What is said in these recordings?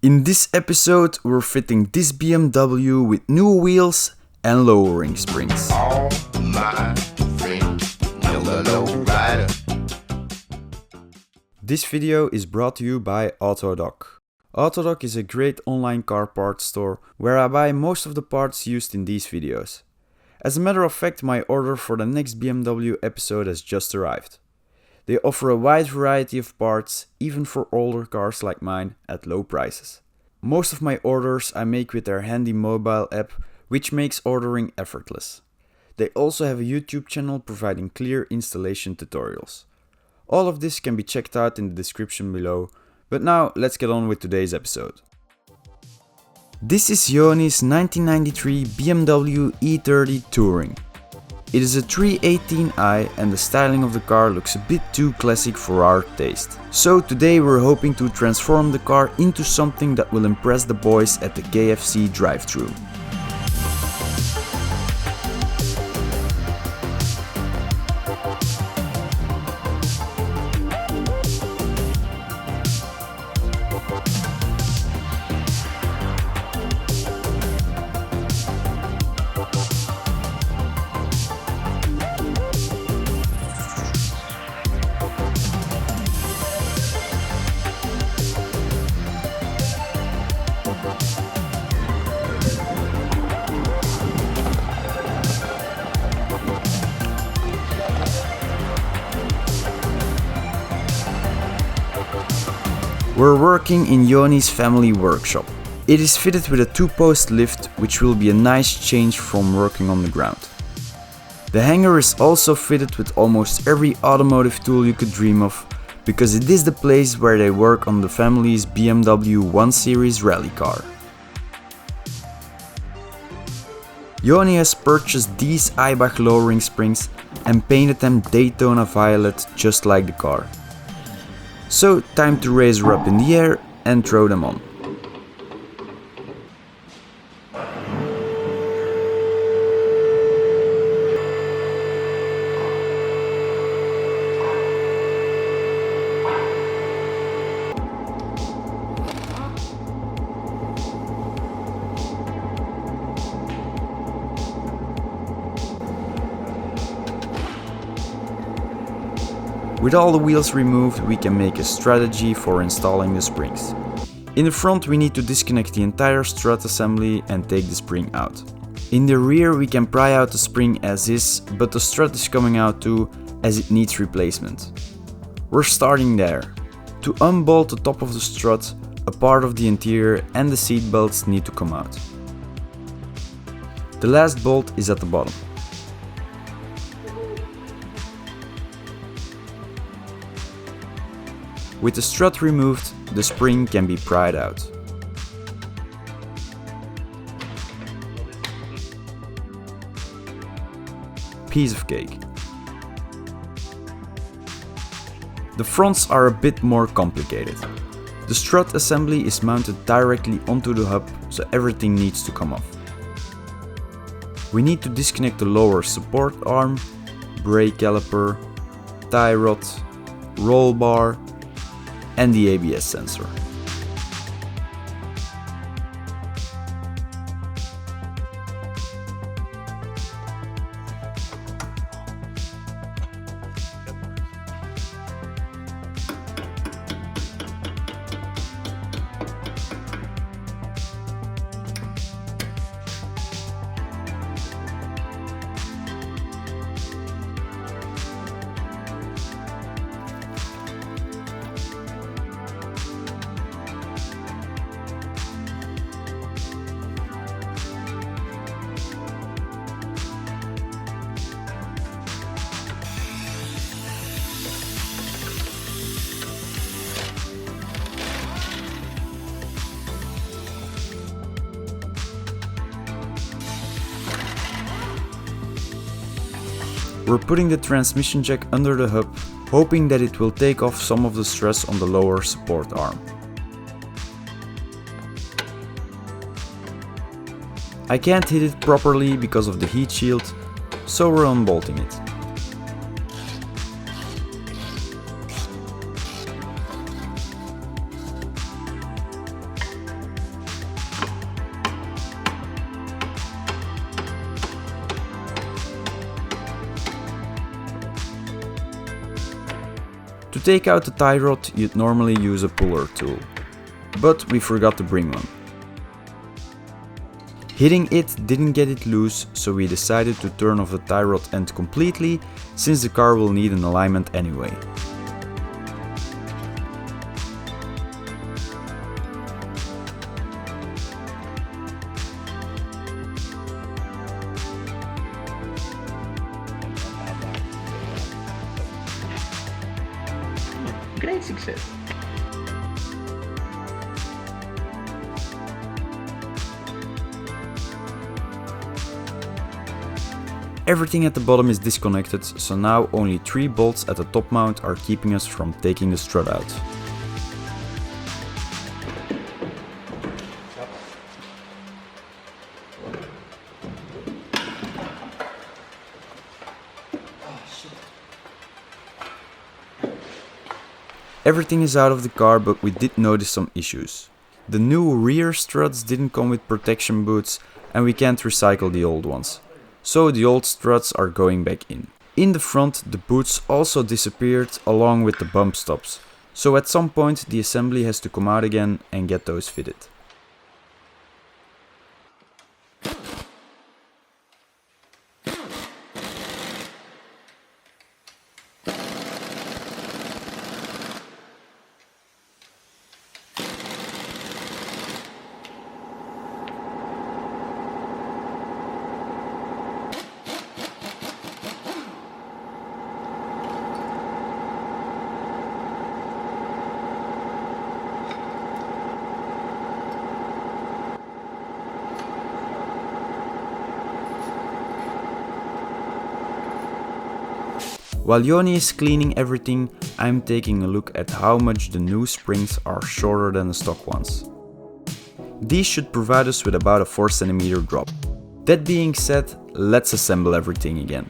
In this episode, we're fitting this BMW with new wheels and lowering springs. All my friends know the low rider. This video is brought to you by Autodoc. Autodoc is a great online car parts store where I buy most of the parts used in these videos. As a matter of fact, my order for the next BMW episode has just arrived. They offer a wide variety of parts, even for older cars like mine, at low prices. Most of my orders I make with their handy mobile app, which makes ordering effortless. They also have a YouTube channel providing clear installation tutorials. All of this can be checked out in the description below, but now let's get on with today's episode. This is Joni's 1993 BMW E30 Touring. It is a 318i and the styling of the car looks a bit too classic for our taste. So today we're hoping to transform the car into something that will impress the boys at the KFC drive-thru. We're working in Joni's family workshop. It is fitted with a 2-post lift, which will be a nice change from working on the ground. The hangar is also fitted with almost every automotive tool you could dream of, because it is the place where they work on the family's BMW 1 Series rally car. Joni has purchased these Eibach lowering springs and painted them Daytona violet, just like the car. So, time to raise her up in the air and throw them on. With all the wheels removed, we can make a strategy for installing the springs. In the front, we need to disconnect the entire strut assembly and take the spring out. In the rear, we can pry out the spring as is, but the strut is coming out too, as it needs replacement. We're starting there. To unbolt the top of the strut, a part of the interior and the seat belts need to come out. The last bolt is at the bottom. With the strut removed, the spring can be pried out. Piece of cake. The fronts are a bit more complicated. The strut assembly is mounted directly onto the hub, so everything needs to come off. We need to disconnect the lower support arm, brake caliper, tie rod, roll bar, and the ABS sensor. We're putting the transmission jack under the hub, hoping that it will take off some of the stress on the lower support arm. I can't hit it properly because of the heat shield, so we're unbolting it. take out the tie rod, you'd normally use a puller tool, but we forgot to bring one. Hitting it didn't get it loose, so we decided to turn off the tie rod end completely, since the car will need an alignment anyway. Great success! Everything at the bottom is disconnected, so now only 3 bolts at the top mount are keeping us from taking the strut out. Everything is out of the car, but we did notice some issues. The new rear struts didn't come with protection boots, and we can't recycle the old ones. So the old struts are going back in. In the front, the boots also disappeared along with the bump stops. So at some point the assembly has to come out again and get those fitted. While Joni is cleaning everything, I'm taking a look at how much the new springs are shorter than the stock ones. These should provide us with about a 4 cm drop. That being said, let's assemble everything again.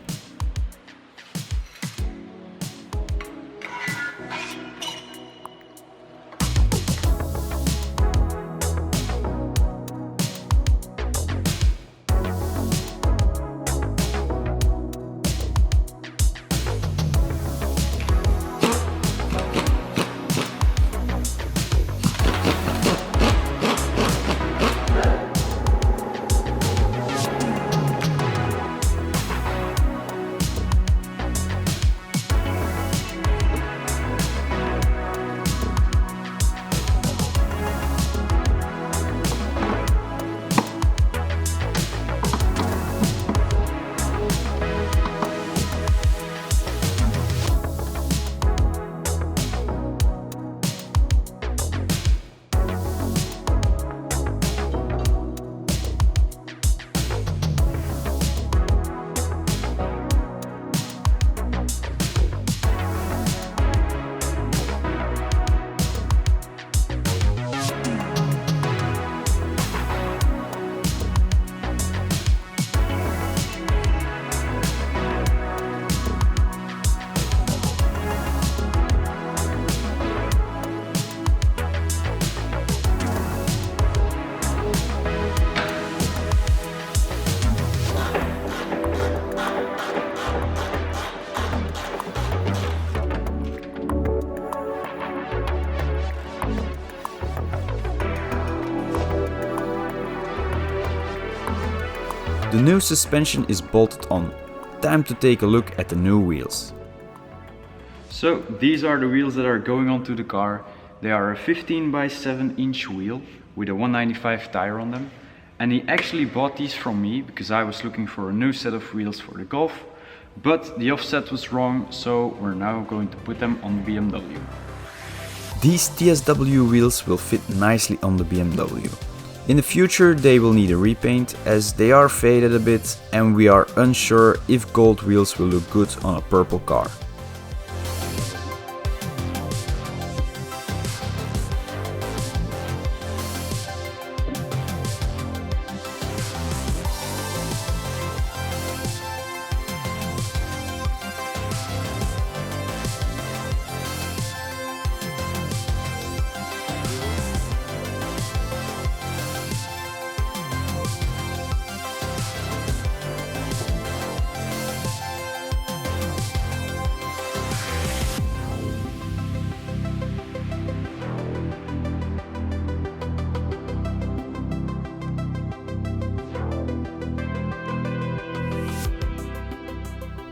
The new suspension is bolted on. Time to take a look at the new wheels. So these are the wheels that are going onto the car. They are a 15 by 7 inch wheel with a 195 tire on them. And he actually bought these from me because I was looking for a new set of wheels for the Golf. But the offset was wrong, so we're now going to put them on the BMW. These TSW wheels will fit nicely on the BMW. In the future they will need a repaint as they are faded a bit and we are unsure if gold wheels will look good on a purple car.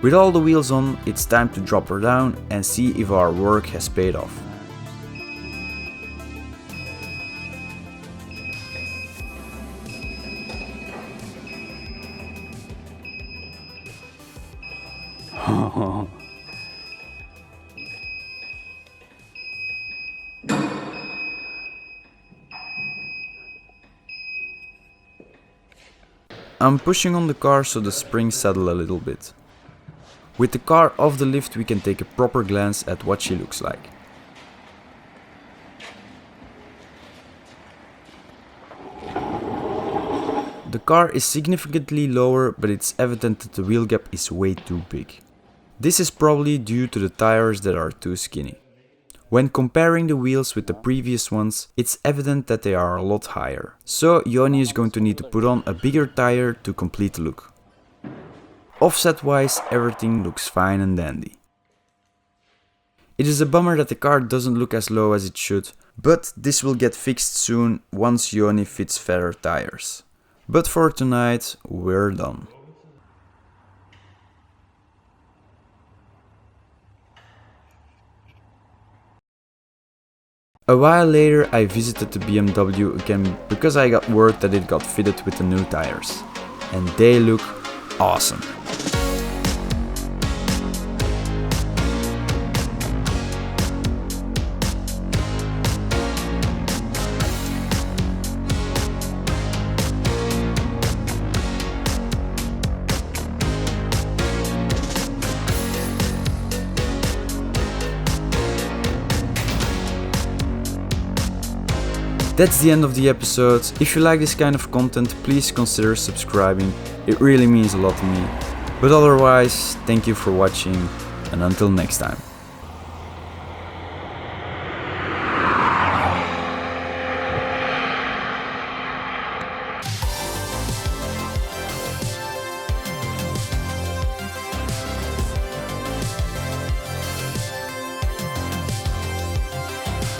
With all the wheels on, it's time to drop her down and see if our work has paid off. I'm pushing on the car so the springs settle a little bit. With the car off the lift, we can take a proper glance at what she looks like. The car is significantly lower, but it's evident that the wheel gap is way too big. This is probably due to the tires that are too skinny. When comparing the wheels with the previous ones, it's evident that they are a lot higher. So Joni is going to need to put on a bigger tire to complete the look. Offset wise, everything looks fine and dandy. It is a bummer that the car doesn't look as low as it should, but this will get fixed soon once Joni fits fatter tires. But for tonight, we're done. A while later I visited the BMW again because I got word that it got fitted with the new tires. And they look awesome. That's the end of the episode. If you like this kind of content, please consider subscribing. It really means a lot to me. But otherwise, thank you for watching and until next time.